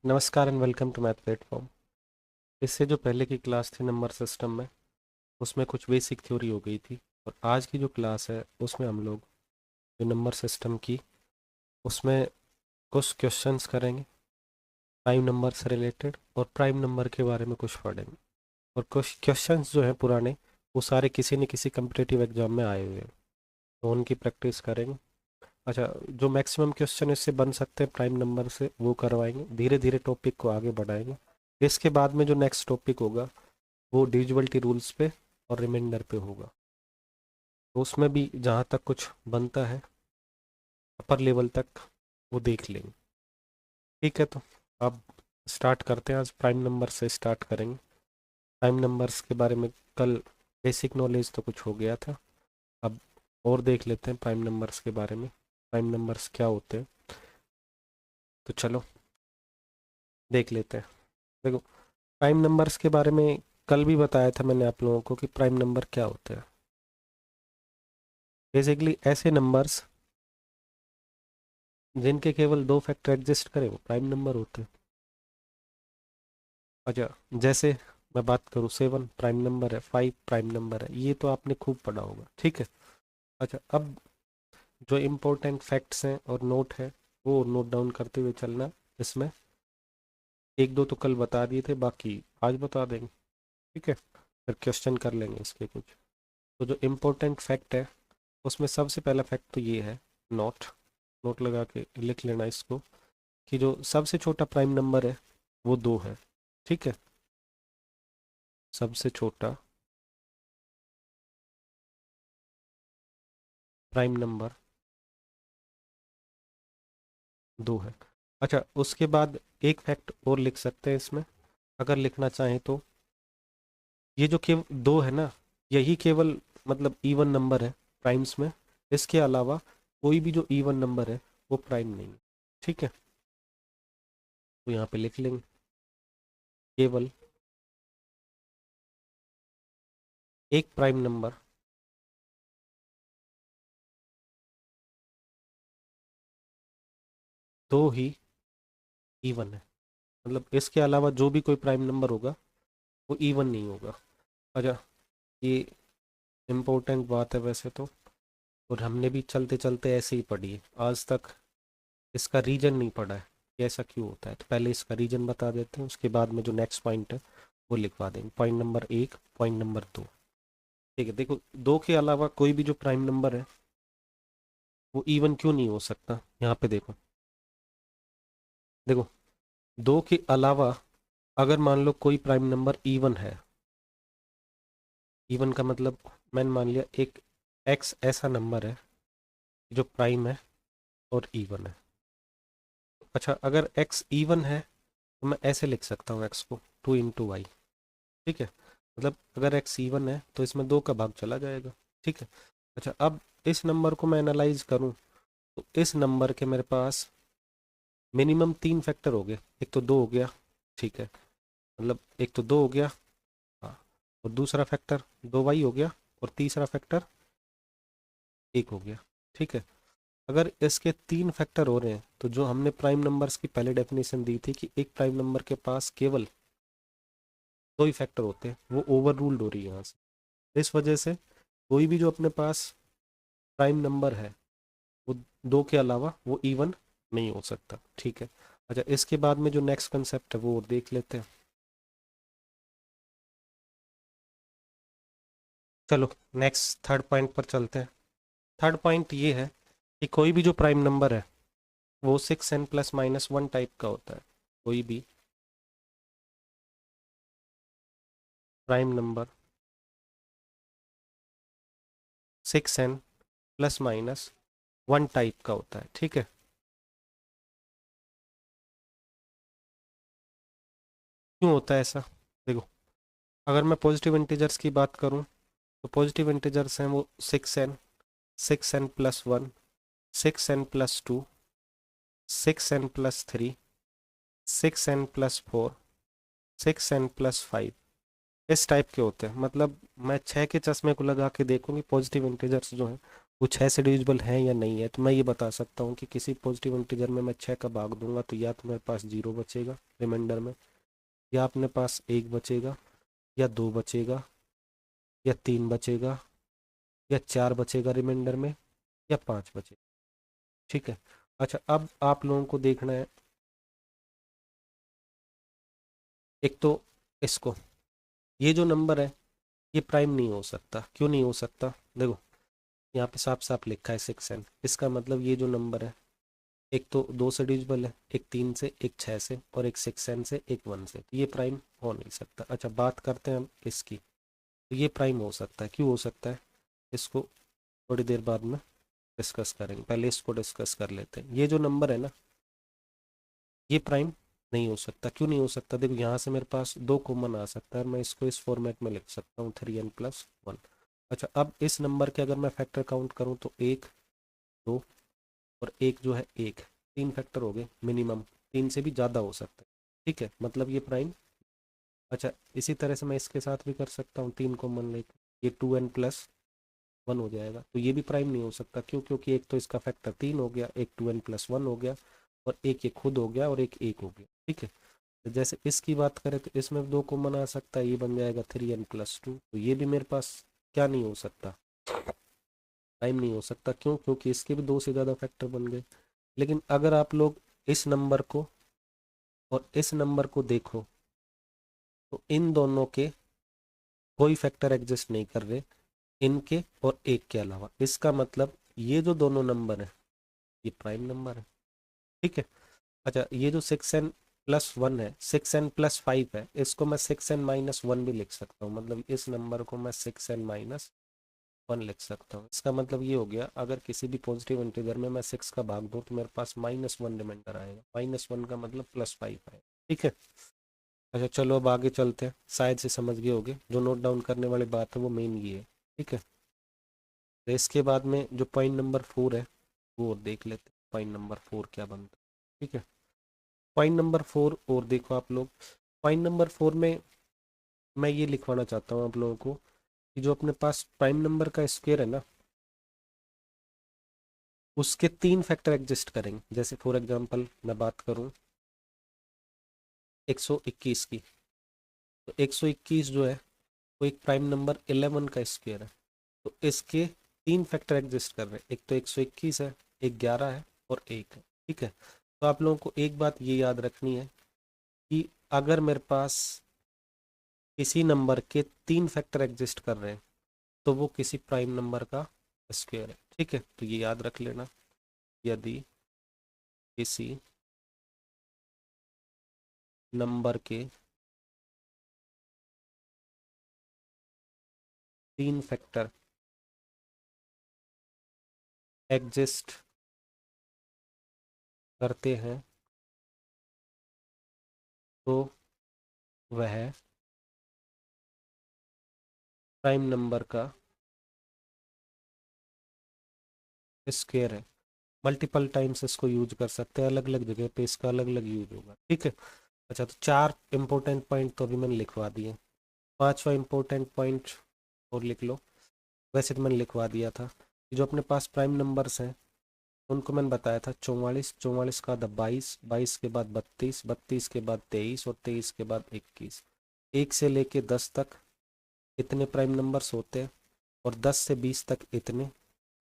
नमस्कार and welcome to math platform. इससे जो पहले की क्लास थी नंबर सिस्टम में, उसमें कुछ बेसिक थ्योरी हो गई थी। और आज की जो क्लास है उसमें हम लोग जो नंबर सिस्टम की, उसमें कुछ क्वेश्चंस करेंगे प्राइम नंबर से रिलेटेड, और प्राइम नंबर के बारे में कुछ पढ़ेंगे। और कुछ क्वेश्चंस जो हैं पुराने, वो सारे किसी न किसी कम्पिटिटिव एग्जाम में आए हुए हैं, तो उनकी प्रैक्टिस करेंगे। अच्छा, जो मैक्सिमम क्वेश्चन इससे बन सकते हैं प्राइम नंबर से, वो करवाएंगे। धीरे धीरे टॉपिक को आगे बढ़ाएंगे। इसके बाद में जो नेक्स्ट टॉपिक होगा वो डिविजिबिलिटी रूल्स पे और रिमाइंडर पे होगा। तो उसमें भी जहाँ तक कुछ बनता है अपर लेवल तक, वो देख लेंगे। ठीक है, तो अब स्टार्ट करते हैं। आज प्राइम नंबर से स्टार्ट करेंगे। प्राइम नंबर्स के बारे में कल बेसिक नॉलेज तो कुछ हो गया था। अब और देख लेते हैं प्राइम नंबर्स के बारे में, प्राइम नंबर्स क्या होते हैं। तो चलो देख लेते हैं। देखो, प्राइम नंबर्स के बारे में कल भी बताया था मैंने आप लोगों को कि प्राइम नंबर क्या होते हैं। बेसिकली ऐसे नंबर्स जिनके केवल दो फैक्टर एग्जिस्ट करें वो प्राइम नंबर होते हैं। अच्छा, जैसे मैं बात करूँ, 7 प्राइम नंबर है, 5 प्राइम नंबर है, ये तो आपने खूब पढ़ा होगा। ठीक है। अच्छा, अब जो इम्पोर्टेंट फैक्ट्स हैं और नोट है, वो नोट डाउन करते हुए चलना। इसमें एक दो तो कल बता दिए थे, बाकी आज बता देंगे। ठीक है, फिर क्वेश्चन कर लेंगे इसके कुछ। तो जो इम्पोर्टेंट फैक्ट है, उसमें सबसे पहला फैक्ट तो ये है, नोट नोट लगा के लिख लेना इसको, कि जो सबसे छोटा प्राइम नंबर है वो 2 है। ठीक है, सबसे छोटा प्राइम नंबर 2 है। अच्छा, उसके बाद एक फैक्ट और लिख सकते हैं इसमें, अगर लिखना चाहें तो। ये जो केवल 2 है ना, यही केवल मतलब इवन नंबर है प्राइम्स में। इसके अलावा कोई भी जो इवन नंबर है वो प्राइम नहीं है। ठीक है, तो यहाँ पे लिख लेंगे केवल एक प्राइम नंबर दो ही इवन है। मतलब इसके अलावा जो भी कोई प्राइम नंबर होगा वो इवन नहीं होगा। अच्छा, ये इम्पोर्टेंट बात है वैसे तो, और हमने भी चलते चलते ऐसे ही पढ़ी है आज तक। इसका रीजन नहीं पढ़ा है कि ऐसा क्यों होता है, तो पहले इसका रीजन बता देते हैं, उसके बाद में जो नेक्स्ट पॉइंट है वो लिखवा देंगे। Point number 1, point number 2। ठीक है, देखो, 2 के अलावा कोई भी जो प्राइम नंबर है वो इवन क्यों नहीं हो सकता। यहाँ पे देखो, देखो, 2 के अलावा अगर मान लो कोई प्राइम नंबर इवन है, इवन का मतलब मैंने मान लिया एक एक्स ऐसा नंबर है जो प्राइम है और इवन है। अच्छा, अगर एक्स इवन है तो मैं ऐसे लिख सकता हूँ एक्स को 2 × y। ठीक है, मतलब अगर एक्स इवन है तो इसमें 2 का भाग चला जाएगा। ठीक है। अच्छा, अब इस नंबर को मैं एनालाइज करूँ तो इस नंबर के मेरे पास मिनिमम 3 फैक्टर हो गए। एक तो 2 हो गया, ठीक है, मतलब एक तो 2 हो गया, हाँ, और दूसरा फैक्टर 2y हो गया, और तीसरा फैक्टर 1 हो गया। ठीक है, अगर इसके 3 फैक्टर हो रहे हैं तो जो हमने प्राइम नंबर्स की पहले डेफिनेशन दी थी कि एक प्राइम नंबर के पास केवल 2 ही फैक्टर होते हैं, वो ओवर रूल्ड हो रही है यहाँ से। इस वजह से कोई भी जो अपने पास प्राइम नंबर है वो 2 के अलावा वो इवन नहीं हो सकता। ठीक है। अच्छा, इसके बाद में जो नेक्स्ट कंसेप्ट है वो और देख लेते हैं। चलो नेक्स्ट थर्ड पॉइंट पर चलते हैं। थर्ड पॉइंट ये है कि कोई भी जो प्राइम नंबर है वो 6n ± 1 टाइप का होता है। कोई भी प्राइम नंबर 6n ± 1 टाइप का होता है। ठीक है, क्यों होता है ऐसा? देखो, अगर मैं पॉजिटिव इंटीजर्स की बात करूं तो पॉजिटिव इंटीजर्स हैं वो 6n, 6n + 1, 6n + 2, 6n + 3, 6n + 4, 6n + 5, इस टाइप के होते हैं। मतलब मैं 6 के चश्मे को लगा के देखूंगी, पॉजिटिव इंटीजर्स जो हैं वो 6 से डिविजिबल है या नहीं है, तो मैं ये बता सकता हूँ कि किसी पॉजिटिव इंटीजर में मैं 6 का भाग दूंगा तो या तो मेरे पास 0 बचेगा रिमाइंडर में, या अपने पास 1 बचेगा, या 2 बचेगा, या 3 बचेगा, या 4 बचेगा रिमाइंडर में, या 5 बचेगा। ठीक है। अच्छा, अब आप लोगों को देखना है एक तो इसको, ये जो नंबर है ये प्राइम नहीं हो सकता। क्यों नहीं हो सकता? देखो यहाँ पे साफ साफ लिखा है 6n, इसका मतलब ये जो नंबर है एक तो 2 से डिविजिबल है, एक 3 से, एक 6 से, और एक 6n से, एक 1 से, तो ये प्राइम हो नहीं सकता। अच्छा, बात करते हैं हम इसकी, तो ये प्राइम हो सकता है। क्यों हो सकता है? इसको थोड़ी देर बाद में डिस्कस करेंगे, पहले इसको डिस्कस कर लेते हैं। ये जो नंबर है ना, ये प्राइम नहीं हो सकता। क्यों नहीं हो सकता? देखो यहाँ से मेरे पास 2 कॉमन आ सकता है, मैं इसको इस फॉर्मेट में लिख सकता हूँ 3n+1। अच्छा, अब इस नंबर के अगर मैं फैक्टर काउंट करूँ तो 1, 2 और 1 जो है 1, 3 फैक्टर हो गए मिनिमम, 3 से भी ज़्यादा हो सकता है। ठीक है, मतलब ये प्राइम। अच्छा, इसी तरह से मैं इसके साथ भी कर सकता हूँ, 3 कॉमन लेके ये 2n+1 हो जाएगा, तो ये भी प्राइम नहीं हो सकता। क्यों? क्योंकि एक तो इसका फैक्टर 3 हो गया, एक 2n+1 हो गया, और एक ये खुद हो गया, और एक 1 हो गया। ठीक है, तो जैसे इसकी बात करें तो इसमें 2 कॉमन आ सकता है, ये बन जाएगा 3n+2, तो ये भी मेरे पास क्या नहीं हो सकता? टाइम नहीं हो सकता। क्यों? क्योंकि इसके भी 2 से ज़्यादा फैक्टर बन गए। लेकिन अगर आप लोग इस नंबर को और इस नंबर को देखो तो इन दोनों के कोई फैक्टर एग्जिस्ट नहीं कर रहे, इनके और एक के अलावा। इसका मतलब ये जो दोनों नंबर है ये प्राइम नंबर है। ठीक है। अच्छा, ये जो 6n+1 है, 6n+5 है, इसको मैं 6n-1 भी लिख सकता हूँ। मतलब इस नंबर को मैं 6n-1 लिख सकता हूँ। इसका मतलब ये हो गया, अगर किसी भी पॉजिटिव इंटीजर में मैं 6 का भाग दूँ तो मेरे पास -1 रिमाइंडर आएगा। -1 का मतलब +5 आएगा। ठीक है। अच्छा चलो, अब आगे चलते हैं, शायद से समझ गए होगे। जो नोट डाउन करने वाली बात है वो मेन ये है। ठीक है, तो इसके बाद में जो पॉइंट नंबर 4 है वो और देख लेते हैं, पॉइंट नंबर 4 क्या बनता है। ठीक है, पॉइंट नंबर 4 और देखो आप लोग। पॉइंट नंबर 4 में मैं ये लिखवाना चाहता हूँ आप लोगों को कि जो अपने पास प्राइम नंबर का स्क्वायर है ना, उसके 3 फैक्टर एग्जिस्ट करेंगे। जैसे फॉर एग्जांपल मैं बात करूँ 121 की, तो 121 जो है वो एक प्राइम नंबर 11 का स्क्वायर है। तो इसके 3 फैक्टर एग्जिस्ट कर रहे हैं, एक तो 121 है, एक 11 है, और एक है। ठीक है, तो आप लोगों को एक बात ये याद रखनी है कि अगर मेरे पास किसी नंबर के 3 फैक्टर एग्जिस्ट कर रहे हैं तो वो किसी प्राइम नंबर का स्क्वायर है। ठीक है, तो ये याद रख लेना। यदि किसी नंबर के 3 फैक्टर एग्जिस्ट करते हैं तो वह प्राइम नंबर का स्क्वायर है। मल्टीपल टाइम्स इसको यूज कर सकते हैं, अलग अलग जगह पे इसका अलग अलग यूज होगा। ठीक है। अच्छा, तो 4 इंपॉर्टेंट पॉइंट तो अभी मैंने लिखवा दिए, 5वां इंपॉर्टेंट पॉइंट और लिख लो। वैसे तो मैंने लिखवा दिया था कि जो अपने पास प्राइम नंबर्स हैं उनको मैंने बताया था 44, 44 का बाद 22, 22 के बाद 32, 32 के बाद 23, और 23 के बाद 21। 1 से लेके 10 तक इतने प्राइम नंबर्स होते हैं, और 10 से 20 तक इतने,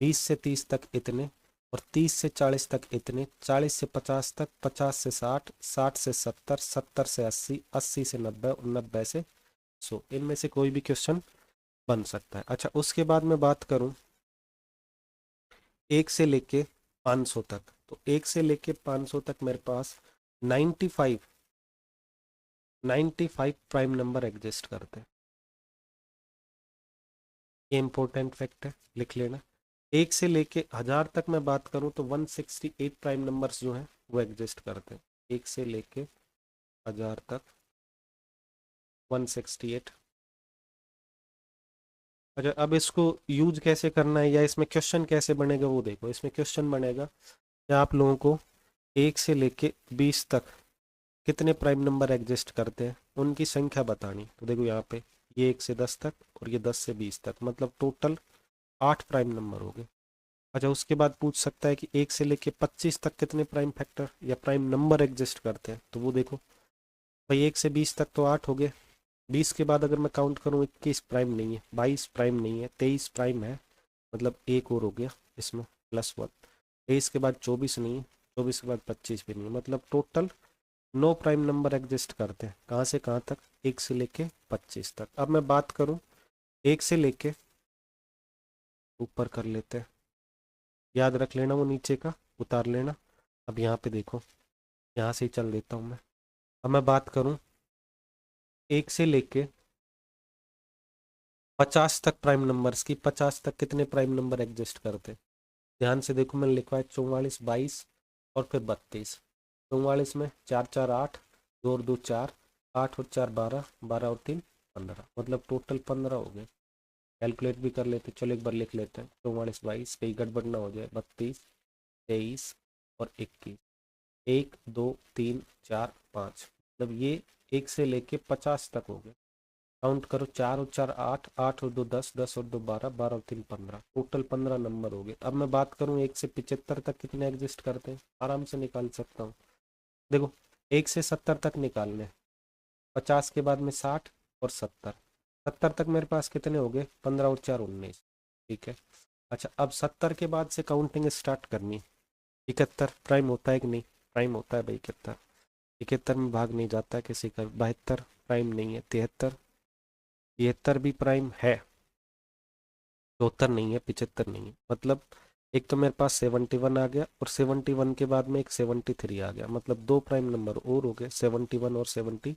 20 से 30 तक इतने, और 30 से 40 तक इतने, 40 से 50 तक, 50 से 60, 60 से 70, 70 से 80, 80 से 90, और 90 से 100। इनमें से कोई भी क्वेश्चन बन सकता है। अच्छा, उसके बाद मैं बात करूं 1 से लेके 500 तक, तो 1 से लेके 500 तक मेरे पास 95 95 प्राइम नंबर एग्जिस्ट करते हैं। ये इंपॉर्टेंट फैक्ट है, लिख लेना। 1 से लेके 1000 तक मैं बात करूं तो 168 प्राइम नंबर्स जो हैं वो एग्जिस्ट करते हैं। 1 से लेके 1000 तक 168। अच्छा, अब इसको यूज कैसे करना है या इसमें क्वेश्चन कैसे बनेगा वो देखो। इसमें क्वेश्चन बनेगा कि आप लोगों को 1 से लेके 20 तक कितने प्राइम नंबर एग्जिस्ट करते हैं उनकी संख्या बतानी। तो देखो यहाँ पे ये 1 से 10 तक और ये 10 से 20 तक, मतलब टोटल 8 प्राइम नंबर हो गए। अच्छा, उसके बाद पूछ सकता है कि 1 से लेके 25 तक कितने प्राइम फैक्टर या प्राइम नंबर एग्जिस्ट करते हैं, तो वो देखो भाई 1 से 20 तक तो 8 हो गए। 20 के बाद अगर मैं काउंट करूँ 21 प्राइम नहीं है, 22 प्राइम नहीं है, 23 प्राइम है, मतलब एक और हो गया इसमें +1। 23 के बाद 24 नहीं है, 24 के बाद 25 भी नहीं है, मतलब टोटल 9 प्राइम नंबर एग्जिस्ट करते हैं। कहाँ से कहाँ तक? 1 से लेके 25 तक। अब मैं बात करूँ 1 से लेके ऊपर कर लेते हैं, याद रख लेना वो नीचे का उतार लेना। अब यहाँ पे देखो, यहाँ से ही चल देता हूँ मैं। अब मैं बात करूँ 1 से लेके 50 तक प्राइम नंबर्स की, 50 तक कितने प्राइम नंबर एग्जिस्ट करते हैं? ध्यान से देखो, मैंने लिखवा है 44, 22 और फिर 32। 44 में 4 4 8, 2 और 2 4, 8 और 4 12, 12 और 3 15, मतलब टोटल 15 हो गए। कैलकुलेट भी कर लेते, चलो एक बार लिख लेते हैं। 44, 22, कहीं गड़बड़ ना हो जाए, 32, 23 और 21, 1 2 3 4 5, मतलब ये 1 से लेके 50 तक हो गए। काउंट करो, 4 और 4 8, 8 और 2 10, 10 और 2 12, 12 और 3 15, टोटल 15 नंबर हो गए। अब मैं बात करूं 1 से 75 तक कितने एग्जिस्ट करते हैं, आराम से निकाल सकता हूँ। देखो 1 से 70 तक निकालने, 50 के बाद में 60 और 70, 70 तक मेरे पास कितने हो गए? 15 और 4 19, ठीक है। अच्छा, अब 70 के बाद से काउंटिंग स्टार्ट करनी। 71 प्राइम होता है कि नहीं? प्राइम होता है भाई 71, 71 में भाग नहीं जाता है किसी का। 72 प्राइम नहीं है। 73, 73 भी प्राइम है। 74 नहीं है, 75 नहीं है, मतलब एक तो मेरे पास 71 आ गया और 71 के बाद में एक 73 आ गया, मतलब दो प्राइम नंबर और हो गए, 71 और 73।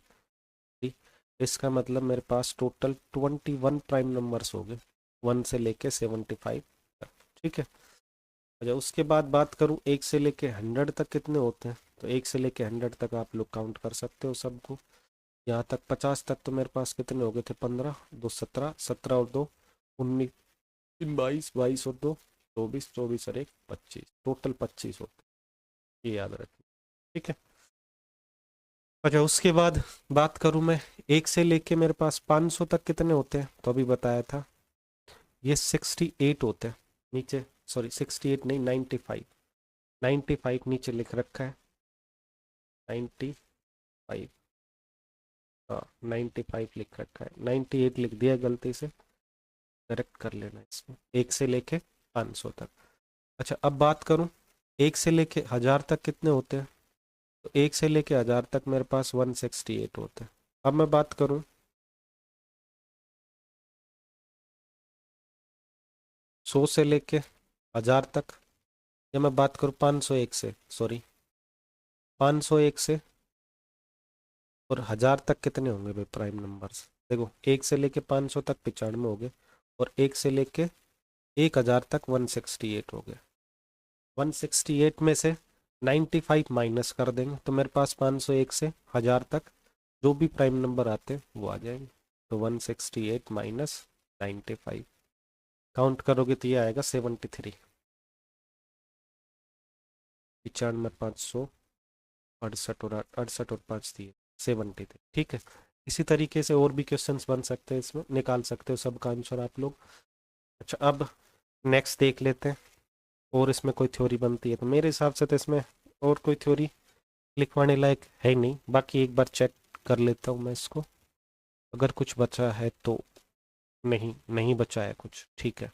इसका मतलब मेरे पास टोटल 21 प्राइम नंबर्स हो गए, 1 से लेके 75 तक, ठीक है। अच्छा, उसके बाद बात करूं 1 से लेके 100 तक कितने होते हैं, तो 1 से लेके 100 तक आप लोग काउंट कर सकते हो सबको। यहाँ तक 50 तक तो मेरे पास कितने हो गए थे? 15, 2 17, 17 और 2 19, 22, 22 और 2 24, 24 और 1 25, टोटल 25 होते हैं, ये याद रखिए, ठीक है। अच्छा, उसके बाद बात करूं मैं 1 से लेके मेरे पास 500 तक कितने होते हैं, तो अभी बताया था ये 68 होते हैं। नीचे सॉरी 68 नहीं, 95, 95 नीचे लिख रखा है, 95, हाँ 95 लिख रखा है, 98 लिख दिया गलती से, करेक्ट कर लेना इसमें। 1 से लेके 500 तक। अच्छा, अब बात करूं 1 से लेके 1000 तक कितने होते हैं, तो 1 से लेके 1000 तक मेरे पास 168 होते हैं। अब मैं बात करूं 100 से लेके 1000 तक, या मैं बात करूं 501 से, सॉरी 501 से और 1000 तक कितने होंगे भाई प्राइम नंबर्स? देखो 1 से लेके 500 तक 95 हो गए, और 1 से लेके 1000 तक 168 हो गए। 168 में से 95 माइनस कर देंगे तो मेरे पास 501 से 1000 तक जो भी प्राइम नंबर आते हैं वो आ जाएंगे। तो 168 माइनस 95, काउंट करोगे तो ये आएगा 73। 95, 568 और 68 और 5 दिए 73, ठीक है। इसी तरीके से और भी क्वेश्चंस बन सकते हैं, इसमें निकाल सकते हो सबका आंसर आप लोग। अच्छा, अब नेक्स्ट देख लेते हैं, और इसमें कोई थ्योरी बनती है तो मेरे हिसाब से तो इसमें और कोई थ्योरी लिखवाने लायक है नहीं, बाकी एक बार चेक कर लेता हूँ मैं इसको, अगर कुछ बचा है तो। नहीं, नहीं बचा है कुछ, ठीक है।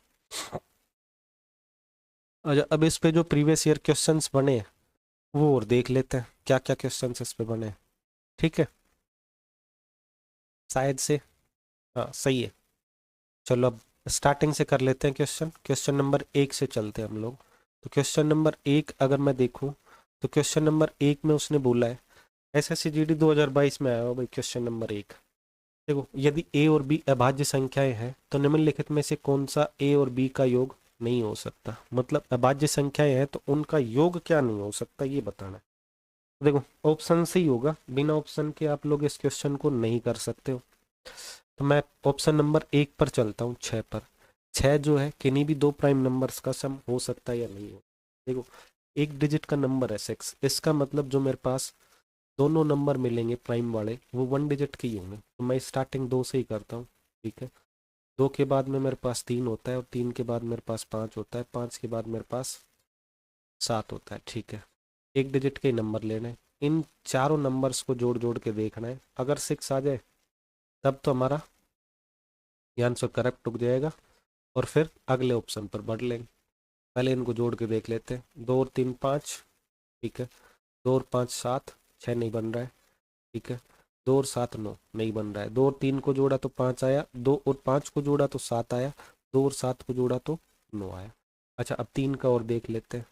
अच्छा, अब इस पे जो प्रीवियस ईयर क्वेश्चंस बने हैं वो और देख लेते हैं, क्या क्या क्वेश्चंस इस पे बने हैं, ठीक है। शायद से हाँ सही है। चलो अब स्टार्टिंग से कर लेते हैं क्वेश्चन, क्वेश्चन नंबर 1 से चलते हैं हम लोग। तो क्वेश्चन नंबर 1 अगर मैं देखूं, तो क्वेश्चन नंबर 1 में उसने बोला है, एसएससी जीडी 2022 में आया हो भाई क्वेश्चन नंबर 1। देखो, यदि ए और बी अभाज्य संख्याएं हैं तो निम्नलिखित में से कौन सा ए और बी का योग नहीं हो सकता, मतलब अभाज्य संख्याएं हैं तो उनका योग क्या नहीं हो सकता ये बताना है। देखो ऑप्शन से ही होगा, बिना ऑप्शन के आप लोग इस क्वेश्चन को नहीं कर सकते हो। तो मैं ऑप्शन नंबर 1 पर चलता हूँ, 6 पर। 6 जो है किन्हीं भी दो प्राइम नंबर्स का सम हो सकता है या नहीं हो। देखो, एक डिजिट का नंबर है 6, इसका मतलब जो मेरे पास दोनों नंबर मिलेंगे प्राइम वाले वो 1 डिजिट के ही होंगे, तो मैं स्टार्टिंग 2 से ही करता हूँ, ठीक है। 2 के बाद में मेरे पास 3 होता है और 3 के बाद मेरे पास 5 होता है, 5 के बाद मेरे पास 7 होता है। ठीक है, एक डिजिट के नंबर लेने हैं, इन चारों नंबर्स को जोड़ जोड़ के देखना है। अगर 6 आ जाए तब तो हमारा ये आंसर करेक्ट हो जाएगा और फिर अगले ऑप्शन पर बढ़ लेंगे। पहले इनको जोड़ के देख लेते हैं। 2 और 3 5, ठीक है। 2 और 5 7, 6 नहीं बन रहा है, ठीक है। 2 और 7 9 नहीं बन रहा है। 2 और 3 को जोड़ा तो 5 आया, 2 और 5 को जोड़ा तो 7 आया, 2 और 7 को जोड़ा तो 9 आया। अच्छा, अब 3 का और देख लेते हैं।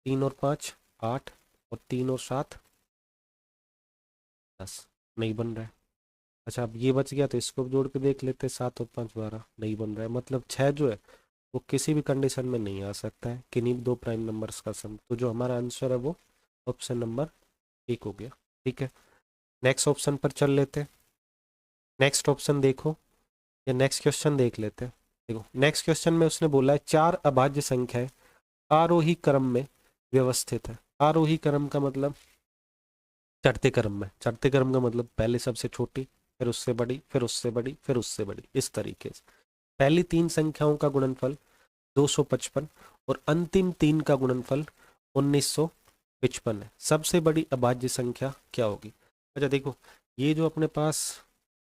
3 और 5 8 और 3 और 7 10, नहीं बन रहा है। अच्छा, अब ये बच गया तो इसको जोड़ के देख लेते हैं। 7 और 5 12, नहीं बन रहा है। मतलब 6 जो है वो किसी भी कंडीशन में नहीं आ सकता है, किन्हीं दो प्राइम नंबर्स का सम। तो जो हमारा आंसर है वो ऑप्शन नंबर 1 हो गया। ठीक है, नेक्स्ट ऑप्शन पर चल लेते हैं। नेक्स्ट ऑप्शन देखो, या नेक्स्ट क्वेश्चन देख लेते हैं। देखो, नेक्स्ट क्वेश्चन में उसने बोला है 4 अभाज्य संख्याएं आरोही क्रम में व्यवस्थित है। आरोही क्रम का मतलब चढ़ते क्रम में। चढ़ते क्रम का मतलब पहले सबसे छोटी, फिर उससे बड़ी, फिर उससे बड़ी, फिर उससे बड़ी, इस तरीके से। पहली 3 संख्याओं का गुणनफल 255 और अंतिम 3 का गुणनफल 1955 है। सबसे बड़ी अभाज्य संख्या क्या होगी? अच्छा देखो, ये जो अपने पास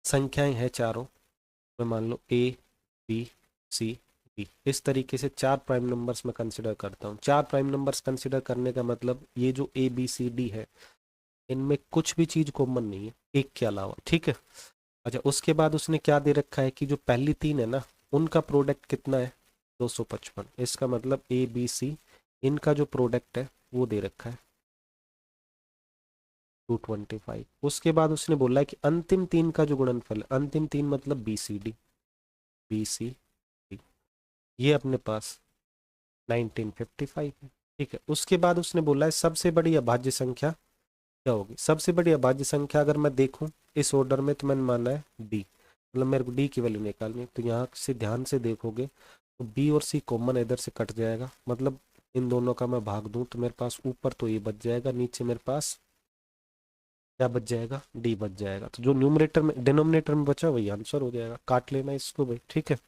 संख्याएं हैं चारों, मैं मान लो ए बी सी डी, इस तरीके से 4 प्राइम नंबर्स में कंसिडर करता हूँ। 4 प्राइम नंबर्स कंसिडर करने का मतलब ये जो ए बी सी डी है, इनमें कुछ भी चीज कॉमन नहीं है एक के अलावा। ठीक है। अच्छा, उसके बाद उसने क्या दे रखा है कि जो पहली 3 है ना, उनका प्रोडक्ट कितना है? 255। इसका मतलब ए बी सी, इनका जो प्रोडक्ट है वो दे रखा है 225। उसके बाद उसने बोला है कि अंतिम 3 का जो गुणनफल है, अंतिम 3 मतलब B C D, B C D, ये अपने पास 1955 है। ठीक है, उसके बाद उसने बोला है सबसे बड़ी अभाज्य संख्या क्या होगी? सबसे बड़ी अभाज्य संख्या अगर मैं देखूं इस ऑर्डर में, तो मैंने माना है डी, मतलब मेरे को डी की वैल्यू निकालनी है। तो यहाँ से ध्यान से देखोगे तो बी और सी कॉमन इधर से कट जाएगा, मतलब इन दोनों का मैं भाग दूं तो मेरे पास ऊपर तो ये बच जाएगा, नीचे मेरे पास क्या बच जाएगा? डी बच जाएगा। तो जो न्यूमरेटर में डिनोमिनेटर में बचा वही आंसर हो जाएगा। काट लेना इसको भाई, ठीक है।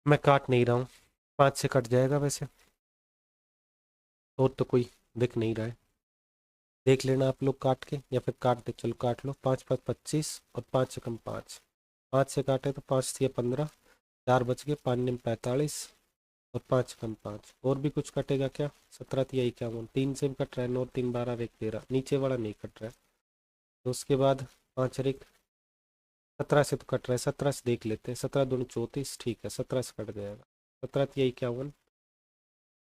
मैं काट नहीं रहा हूँ, 5 से कट जाएगा वैसे, और तो कोई दिख नहीं रहा है। देख लेना आप लोग काट के, या फिर काट दे, चलो काट लो। 5 5 25 और 5 से कम 5, 5 से काटे तो 5 से 15, 4 बच गए, 5 में 45 और 5 कम 5, और भी कुछ कटेगा क्या? 17 तिया 51, 3 से भी कट रहा है, 9 3 12 एक 13, नीचे वाला नहीं कट रहा है। तो उसके बाद 5 और 1 17 से तो कट रहा है, 17 से देख लेते हैं। 17 दूनी 34, ठीक है, 17 से कट जाएगा। 17 तिया 51,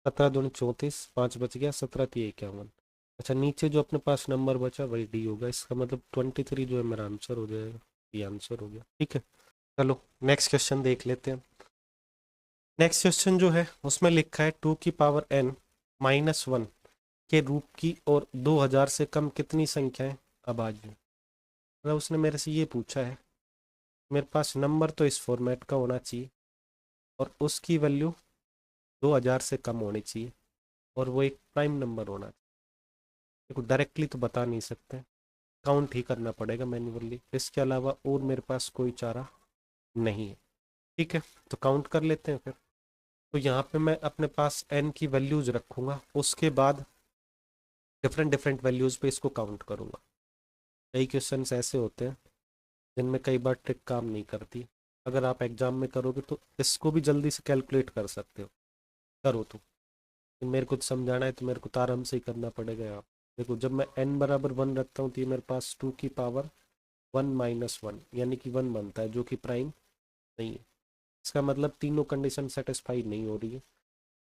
17 दूनी 34, 5 बच गया, 17 तिया 51। अच्छा, नीचे जो अपने पास नंबर बचा वही डी होगा, इसका मतलब 23 जो है मेरा आंसर हो जाएगा। ये आंसर हो गया। ठीक है, चलो नेक्स्ट क्वेश्चन देख लेते हैं। नेक्स्ट क्वेश्चन जो है उसमें लिखा है 2 की पावर n माइनस 1 के रूप की और 2000 से कम कितनी संख्याएं अभाज्य हैं? मतलब उसने मेरे से ये पूछा है, मेरे पास नंबर तो इस फॉर्मेट का होना चाहिए और उसकी वैल्यू 2000 से कम होनी चाहिए और वो एक प्राइम नंबर होना चाहिए। देखो, डायरेक्टली तो बता नहीं सकते, काउंट ही करना पड़ेगा मैन्युअली, इसके अलावा और मेरे पास कोई चारा नहीं है। ठीक है, तो काउंट कर लेते हैं फिर। तो यहाँ पे मैं अपने पास n की वैल्यूज रखूंगा, उसके बाद डिफरेंट डिफरेंट वैल्यूज पे इसको काउंट करूंगा। कई क्वेश्चंस ऐसे होते हैं जिनमें कई बार ट्रिक काम नहीं करती, अगर आप एग्जाम में करोगे तो इसको भी जल्दी से कैलकुलेट कर सकते हो। करो तो, मेरे को समझाना है तो मेरे को तो आराम से ही करना पड़ेगा। यहाँ देखो, जब मैं n बराबर 1 रखता हूँ तो ये मेरे पास 2 की पावर 1 माइनस 1 यानी कि 1 बनता है, जो कि प्राइम नहीं है। इसका मतलब तीनों कंडीशन सेटिस्फाई नहीं हो रही है,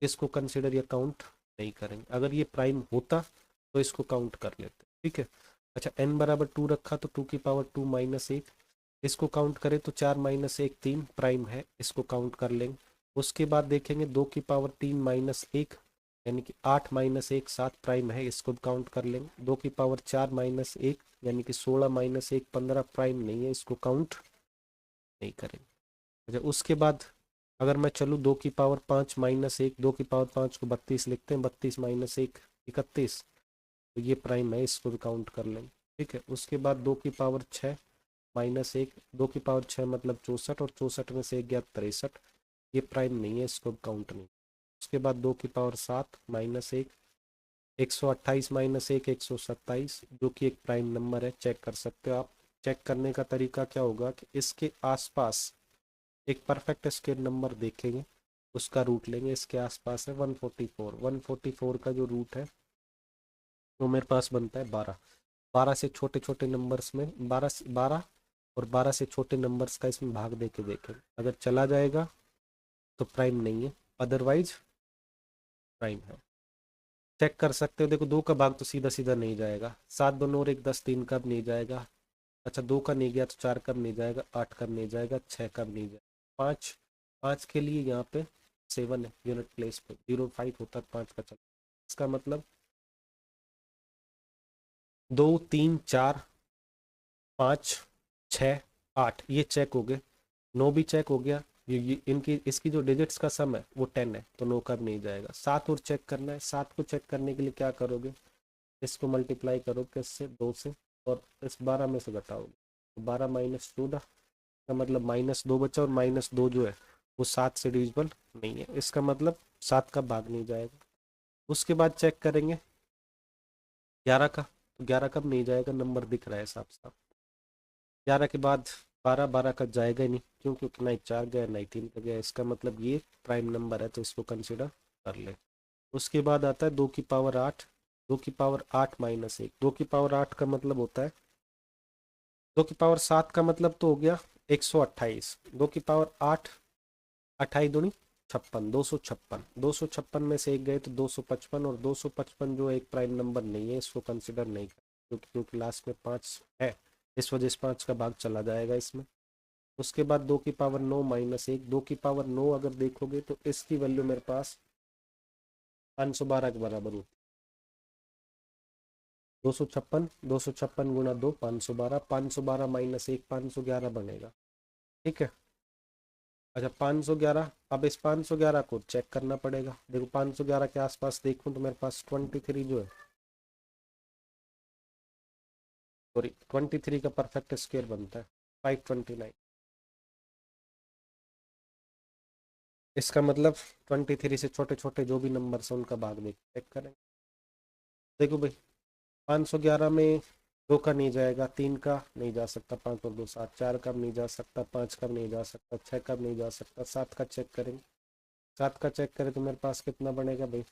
इसको कंसिडर या काउंट नहीं करेंगे। अगर ये प्राइम होता तो इसको काउंट कर लेते। ठीक है। अच्छा, n बराबर 2 रखा तो 2 की पावर 2 माइनस 1, इसको काउंट करें तो 4 माइनस 1 3 प्राइम है, इसको काउंट कर लेंगे। उसके बाद देखेंगे 2 की पावर 3 माइनस 1 यानी कि 8 माइनस 1 7 प्राइम है, इसको काउंट कर लेंगे। 2 की पावर 4 माइनस 1 यानी कि 16 माइनस 1 15 प्राइम नहीं है, इसको काउंट नहीं करेंगे। अच्छा, उसके बाद अगर मैं चलूँ 2 की पावर 5 माइनस 1, 2 की पावर 5 को 32 लिखते हैं, 32 माइनस 1 31, तो ये प्राइम है, इसको भी काउंट कर लेंगे। ठीक है, उसके बाद 2 की पावर 6 -1, 2 की पावर 6 मतलब 64, और 64 में से 1 गया 63, ये प्राइम नहीं है, इसको काउंट नहीं। उसके बाद 2 की पावर 7 -1, 128 - 1 127, जो कि एक प्राइम नंबर है, चेक कर सकते हो आप। चेक करने का तरीका क्या होगा कि इसके आसपास एक परफेक्ट स्क्वायर नंबर देखेंगे, उसका रूट लेंगे। इसके आसपास है 144, 144 का जो रूट है वो मेरे पास बनता है 12। 12 से छोटे छोटे नंबर्स में 12 और 12 से छोटे नंबर्स का इसमें भाग दे के देखें, अगर चला जाएगा तो प्राइम नहीं है, अदरवाइज प्राइम है। चेक कर सकते हो, देखो 2 का भाग तो सीधा सीधा नहीं जाएगा, 7 2 9 और 1 10, 3 का भी नहीं जाएगा। अच्छा 2 का नहीं गया तो 4 का भी नहीं जाएगा, 8 का भी नहीं जाएगा, 6 का भी नहीं जाएगा। 5, 5 के लिए यहाँ पे 7 है यूनिट प्लेस पे, 05 होता है 5 का चला। इसका मतलब 2 3 4 5 6 8 ये चेक हो गए। 9 भी चेक हो गया, ये इनकी इसकी जो डिजिट्स का सम है वो 10 है, तो 9 का भी नहीं जाएगा। 7 और चेक करना है, 7 को चेक करने के लिए क्या करोगे, इसको मल्टीप्लाई करो किससे, 2 से, और इस 12 में से घटाओगे, तो 12 - 14 का मतलब -2 बचा, और -2 जो है वो 7 से डिविजिबल नहीं है, इसका मतलब 7 का भाग नहीं जाएगा। उसके बाद चेक करेंगे 11 का, तो 11 का भी नहीं जाएगा, नंबर दिख रहा है साफ साफ। 11 के बाद 12, 12 का जाएगा ही नहीं, क्योंकि ना ही 4 गया ना ही 3 का गया, इसका मतलब ये प्राइम नंबर है, तो इसको कंसिडर कर ले। उसके बाद आता है 2 की पावर 8, 2 की पावर 8 -1, 2 की पावर 8 का मतलब होता है, 2 की पावर 7 का मतलब तो हो गया 128, 2 की पावर 8, 28 दूनी 56, 256, 256 में से एक गए तो 255, और 255 जो एक प्राइम नंबर नहीं है, इसको कंसिडर नहीं कर, क्योंकि लास्ट में 5 है, इस वजह से 5 का भाग चला जाएगा इसमें। उसके बाद 2 की पावर 9 - 1, 2 की पावर 9 अगर देखोगे तो इसकी वैल्यू मेरे पास 512 के बराबर होती है। 256, 256 गुना 2 512, 512 -1 511 बनेगा, ठीक है। अच्छा 511, अब इस 511 को चेक करना पड़ेगा, देखो 511 के आसपास देखूं तो मेरे पास 23 जो है, सॉरी 23 का परफेक्ट स्क्वायर बनता है 529। इसका मतलब 23 से छोटे छोटे जो भी नंबर है उनका भाग देख चेक करें। देखो भाई 511 में 2 का नहीं जाएगा, 3 का नहीं जा सकता, 5 और 2 7, 4 का भी नहीं जा सकता, 5 का भी नहीं जा सकता, 6 का भी नहीं जा सकता, 7 का चेक करेंगे। 7 का चेक करें तो मेरे पास कितना बनेगा भाई,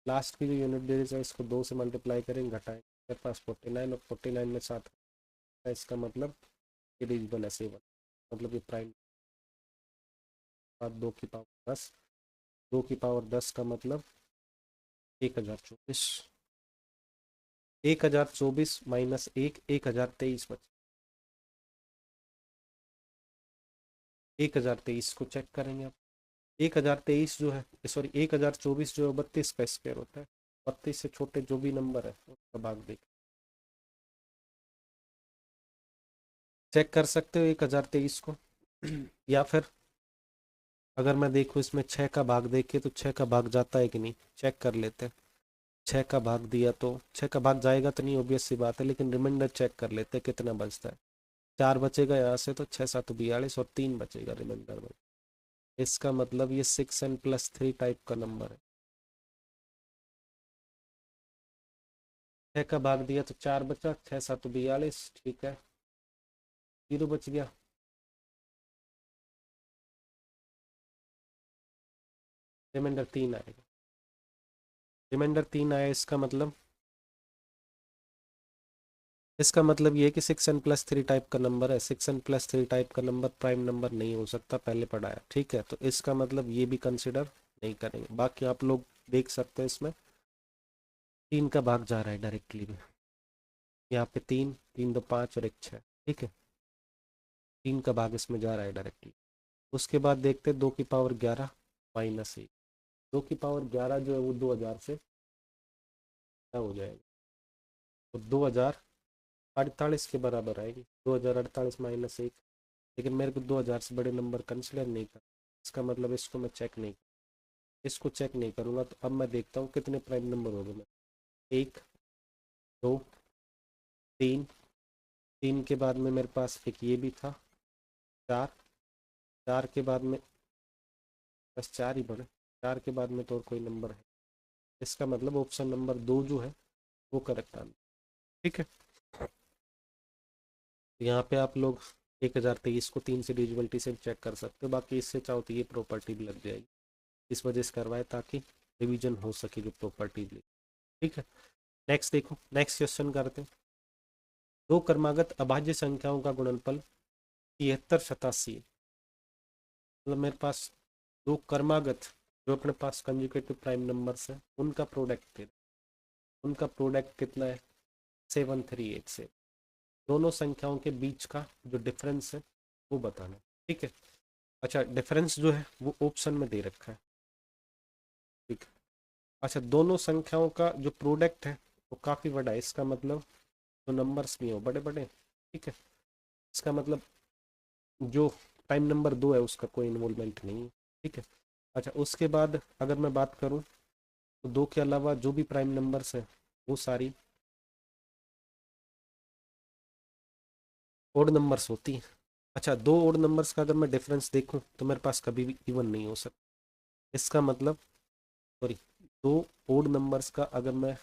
लास्ट की जो यूनिट डिजिट है इसको 2 से मल्टीप्लाई करेंगे, घटाएंगे, मेरे पास 49, और 49 में 7 है, इसका मतलब ये डिजिबल है 7, मतलब ये प्राइम। बाद 2 की पावर 10, 2 की पावर 10 का मतलब 1024, 1024 -1 1023 बचा, 1023 को चेक करेंगे आप। 1023 जो है, सॉरी 1024 जो है 32 का स्क्वायर होता है, 32 से छोटे जो भी नंबर है उसका भाग देख चेक कर सकते हो 1023 को। या फिर अगर मैं देखूँ इसमें 6 का भाग देखे तो 6 का भाग जाता है कि नहीं, चेक कर लेते हैं। 6 का भाग दिया तो 6 का भाग जाएगा तो नहीं, ऑब्वियस सी बात है, लेकिन रिमाइंडर चेक कर लेते हैं कितना बचता है। 4 बचेगा यहाँ से, तो 6 7 42, और 3 बचेगा रिमाइंडर में, इसका मतलब ये 6n+3 टाइप का नंबर है। 6 का भाग दिया तो 4 बचा, 6 7 42, ठीक है, 0 बच गया। रिमाइंडर 3 आएगा, रिमाइंडर 3 आया, इसका मतलब ये है कि 6n+3 टाइप का नंबर है, 6n+3 टाइप का नंबर प्राइम नंबर नहीं हो सकता, पहले पढ़ाया, ठीक है, तो इसका मतलब ये भी कंसिडर नहीं करेंगे। बाकी आप लोग देख सकते हैं इसमें 3 का भाग जा रहा है डायरेक्टली में, यहाँ पे 3 3 2 5 और 1 6, ठीक है, 3 का भाग इसमें जा रहा है डायरेक्टली। उसके बाद देखते हैं 2 की पावर 11 -1, 2 की पावर 11 जो है वो 2000 से क्या हो जाएगा, तो 2048 के बराबर आएगी, 2048 -1, लेकिन मेरे को 2000 से बड़े नंबर कंसिडर नहीं कर, इसका मतलब इसको मैं चेक नहीं, इसको चेक नहीं करूँगा। तो अब मैं देखता हूँ कितने प्राइम नंबर हो गए, मैं 1 2 3 3 के बाद में मेरे पास एक ये भी था, 4, 4 के बाद में बस 4 ही बढ़े, 4 के बाद में तो और कोई नंबर है। इसका मतलब ऑप्शन नंबर 2 जो है वो करेक्ट आंसर। ठीक है, तो यहाँ पे आप लोग 1023 को 3 से डिविजिबिलिटी से चेक कर सकते हो, बाकी इससे चाहो तो ये प्रॉपर्टी भी लग जाएगी, इस वजह से करवाए ताकि रिवीजन हो सके जो प्रॉपर्टी भी। ठीक है, नेक्स्ट देखो, नेक्स्ट क्वेश्चन करते हैं। दो क्रमागत अभाज्य संख्याओं का गुणनफल 7387, मतलब मेरे पास दो क्रमागत जो अपने पास कंजुगेटिव प्राइम नंबर्स है उनका प्रोडक्ट है, उनका प्रोडक्ट कितना है 7387 से। दोनों संख्याओं के बीच का जो डिफरेंस है वो बताना। ठीक है, अच्छा डिफरेंस जो है वो ऑप्शन में दे रखा है। ठीक है, अच्छा दोनों संख्याओं का जो प्रोडक्ट है वो काफ़ी बड़ा है, इसका मतलब जो नंबर्स भी हो बड़े बड़े। ठीक है, इसका मतलब जो प्राइम नंबर 2 है उसका कोई इन्वॉल्वमेंट नहीं है। ठीक है, अच्छा उसके बाद अगर मैं बात करूं तो 2 के अलावा जो भी प्राइम नंबर्स है वो सारी ओड नंबर्स होती हैं। अच्छा दो ओड नंबर्स का अगर मैं डिफरेंस देखूं तो मेरे पास कभी भी इवन नहीं हो सकता, इसका मतलब सॉरी, दो ओड नंबर्स का अगर मैं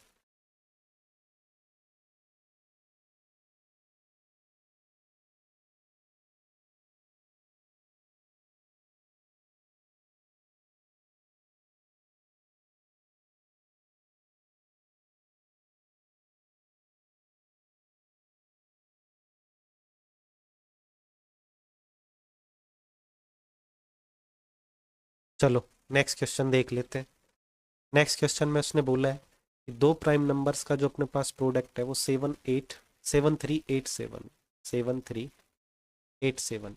चलो नेक्स्ट क्वेश्चन देख लेते हैं। नेक्स्ट क्वेश्चन में उसने बोला है कि दो प्राइम नंबर्स का जो अपने पास प्रोडक्ट है वो 7387,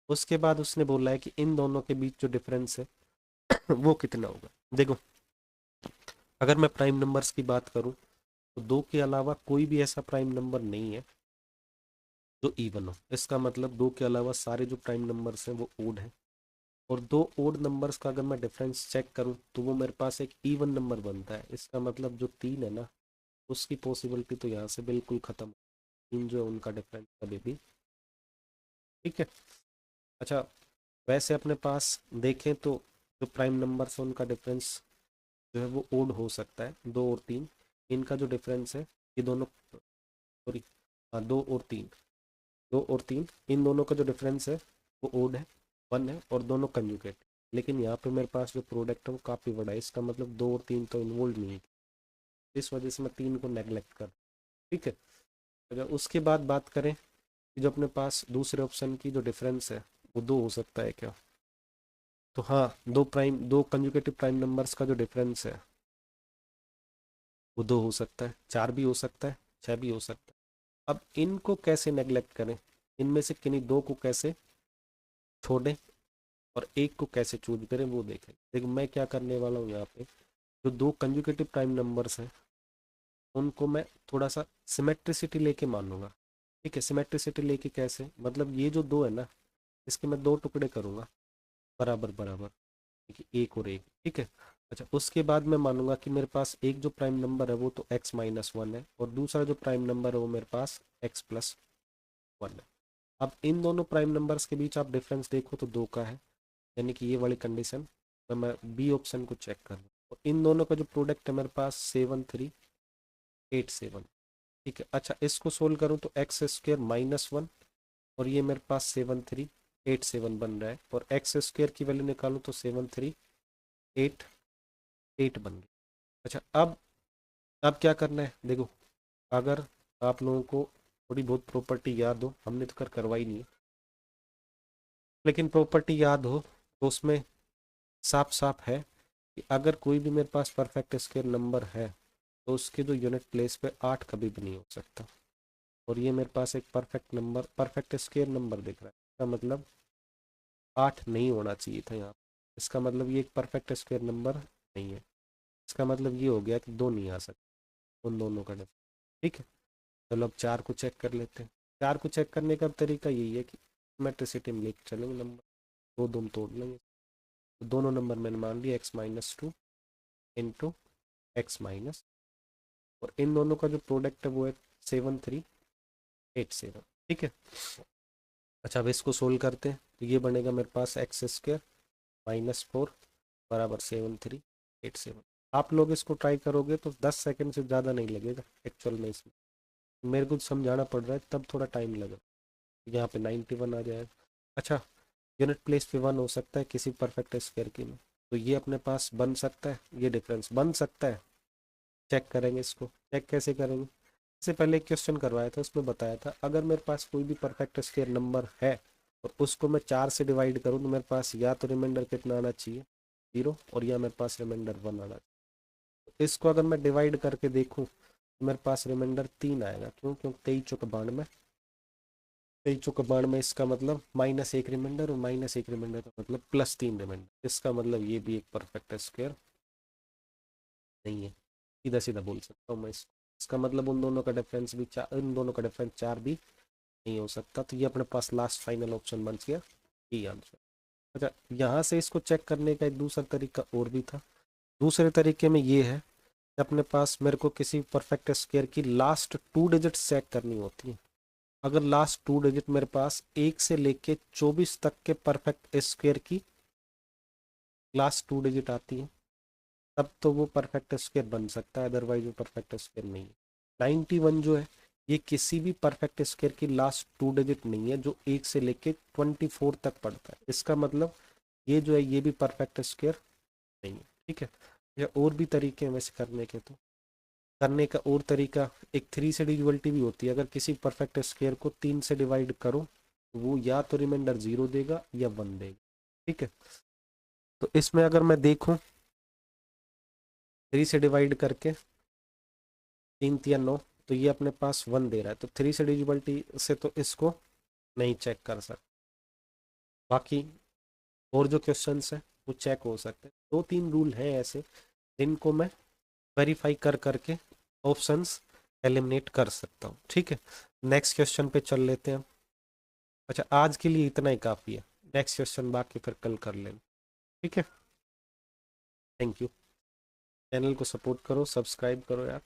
उसके बाद उसने बोला है कि इन दोनों के बीच जो डिफरेंस है वो कितना होगा। देखो अगर मैं प्राइम नंबर्स की बात करूं तो 2 के अलावा कोई भी ऐसा प्राइम नंबर नहीं है जो इवन हो, इसका मतलब 2 के अलावा सारे जो प्राइम नंबर्स हैं वो ओड हैं। और दो ओड नंबर्स का अगर मैं डिफरेंस चेक करूं तो वो मेरे पास एक इवन नंबर बनता है, इसका मतलब जो 3 है ना उसकी पॉसिबिलिटी तो यहाँ से बिल्कुल खत्म। 3 जो है उनका डिफरेंस कभी भी। ठीक है, अच्छा वैसे अपने पास देखें तो जो प्राइम नंबर्स है उनका डिफरेंस जो है वो ओड हो सकता है, 2 और 3, इनका जो डिफरेंस है ये दोनों सॉरी, हाँ 2 और 3, 2 और 3 इन दोनों का जो डिफरेंस है वो ओड है, 1 है और दोनों कंजुगेट। लेकिन यहाँ पे मेरे पास जो प्रोडक्ट है वो काफ़ी बड़ा है, इसका मतलब 2 और 3 तो इन्वॉल्व नहीं है, इस वजह से मैं 3 को नेगलेक्ट कर। ठीक है, अगर उसके बाद बात करें कि जो अपने पास दूसरे ऑप्शन की जो डिफरेंस है वो 2 हो सकता है क्या, तो हाँ दो कंजुगेटिव प्राइम नंबर्स का जो डिफरेंस है वो 2 हो सकता है, 4 भी हो सकता है, 6 भी हो सकता है। अब इनको कैसे नेगलेक्ट करें, इनमें से किन्हीं 2 को कैसे छोड़ें और एक को कैसे चूज करें वो देखें। देखो मैं क्या करने वाला हूँ यहाँ पे, जो 2 कंजुगेटिव प्राइम नंबर्स हैं उनको मैं थोड़ा सा सिमेट्रिसिटी लेके मानूंगा। ठीक है, सिमेट्रिसिटी लेके कैसे, मतलब ये जो 2 है ना इसके मैं 2 टुकड़े करूंगा बराबर बराबर, ठीक है, एक और एक। ठीक है, अच्छा उसके बाद मैं मानूंगा कि मेरे पास एक जो प्राइम नंबर है वो तो x-1 है और दूसरा जो प्राइम नंबर है वो मेरे पास x+1 है। अब इन दोनों प्राइम नंबर्स के बीच आप डिफरेंस देखो तो 2 का है, यानी कि ये वाली कंडीशन में मैं बी ऑप्शन को चेक कर रहा हूँ। और इन दोनों का जो प्रोडक्ट है मेरे पास 7387। ठीक है, अच्छा इसको सोल्व करूँ तो x² -1 और ये मेरे पास 7387 बन रहा है, और x² की वैल्यू निकालूं तो 7388 बन गई। अच्छा अब क्या करना है, देखो अगर आप लोगों को थोड़ी बहुत प्रॉपर्टी याद हो, हमने तो करवाई नहीं है, लेकिन प्रॉपर्टी याद हो तो उसमें साफ साफ है कि अगर कोई भी मेरे पास परफेक्ट स्क्वायर नंबर है तो उसके जो यूनिट प्लेस पे 8 कभी भी नहीं हो सकता। और ये मेरे पास एक perfect number, perfect square number दिख रहा है, इसका मतलब 8 नहीं होना चाहिए था यहाँ, इसका मतलब ये एक परफेक्ट स्क्वायर नंबर नहीं है, इसका मतलब ये हो गया कि 2 नहीं आ सकते उन दोनों का डिफरेंस। ठीक है, चलो अब 4 को चेक कर लेते हैं। 4 को चेक करने का तरीका यही है कि मेट्रिसिटी में लेके चलेंगे नंबर, दो दो तोड़ लेंगे, तो दोनों नंबर मैंने मान लिया x-2 इंटू x-, और इन दोनों का जो प्रोडक्ट है वो है 7387। ठीक है। अच्छा, अब इसको सोल्व करते हैं तो ये बनेगा मेरे पास एक्स स्क्वायर -4 बराबर 7387। आप लोग इसको ट्राई करोगे तो 10 सेकंड से ज़्यादा नहीं लगेगा एक्चुअल में। इसमें मेरे को समझाना पड़ रहा है तब थोड़ा टाइम लगा। यहाँ पे 91 आ जाएगा। अच्छा, यूनिट प्लेस पे 1 हो सकता है किसी परफेक्ट स्क्वायर की में, तो ये अपने पास बन सकता है, ये डिफरेंस बन सकता है। चेक करेंगे इसको। चेक कैसे करेंगे? इससे पहले एक क्वेश्चन करवाया था, उसमें बताया था अगर मेरे पास कोई भी परफेक्ट स्क्वायर नंबर है और उसको मैं 4 से डिवाइड करूँ तो मेरे पास या तो रिमाइंडर कितना आना चाहिए 0, और या मेरे पास रिमाइंडर 1 आना चाहिए। तो इसको अगर मैं डिवाइड करके देखूँ तो मेरे पास रिमाइंडर 3 आएगा। क्यों? क्योंकि 23 चौक 92 इसका मतलब -1 रिमाइंडर, और -1 रिमाइंडर का मतलब +3 रिमाइंडर। इसका मतलब ये भी एक परफेक्ट स्क्वायर नहीं है। सीधा सीधा बोल सकता हूँ मैं इसको। इसका मतलब उन दोनों का डिफरेंस भी इन दोनों का डिफरेंस 4 भी नहीं हो सकता। तो ये अपने पास लास्ट फाइनल ऑप्शन बन गया, ये आंसर। अच्छा, यहाँ से इसको चेक करने का एक दूसरा तरीका और भी था। दूसरे तरीके में ये है कि अपने पास मेरे को किसी परफेक्ट स्क्वायर की लास्ट 2 डिजिट्स चेक करनी होती है। अगर लास्ट 2 डिजिट मेरे पास 1 से लेके 24 तक के परफेक्ट स्क्वायर की लास्ट 2 डिजिट आती है, तब तो वो परफेक्ट स्क्वायर बन सकता है, अदरवाइज वो परफेक्ट स्क्वायर नहीं है। 91 जो है ये किसी भी परफेक्ट स्क्वायर की लास्ट 2 डिजिट नहीं है जो 1 से लेके 24 तक पड़ता है। इसका मतलब ये जो है ये भी परफेक्ट स्क्वायर नहीं है। ठीक है। या और भी तरीके हैं वैसे करने के, तो करने का और तरीका एक 3 से डिविजिबिलिटी भी होती है। अगर किसी परफेक्ट स्क्वायर को 3 से डिवाइड करो तो वो या तो रिमाइंडर 0 देगा या 1 देगा। ठीक है। तो इसमें अगर मैं देखूं 3 से डिवाइड करके 3 3 9, तो ये अपने पास 1 दे रहा है। तो 3 से डिविजिबिलिटी से तो इसको नहीं चेक कर सकते। बाकी और जो क्वेश्चंस हैं वो चेक हो सकते हैं। 2 3 रूल हैं ऐसे जिनको मैं वेरीफाई कर करके ऑप्शंस एलिमिनेट कर सकता हूँ। ठीक है। नेक्स्ट क्वेश्चन पे चल लेते हैं। अच्छा, आज के लिए इतना ही काफ़ी है। नेक्स्ट क्वेश्चन बाकी फिर कल कर लेंगे। ठीक है। Thank you. चैनल को सपोर्ट करो, सब्सक्राइब करो यार।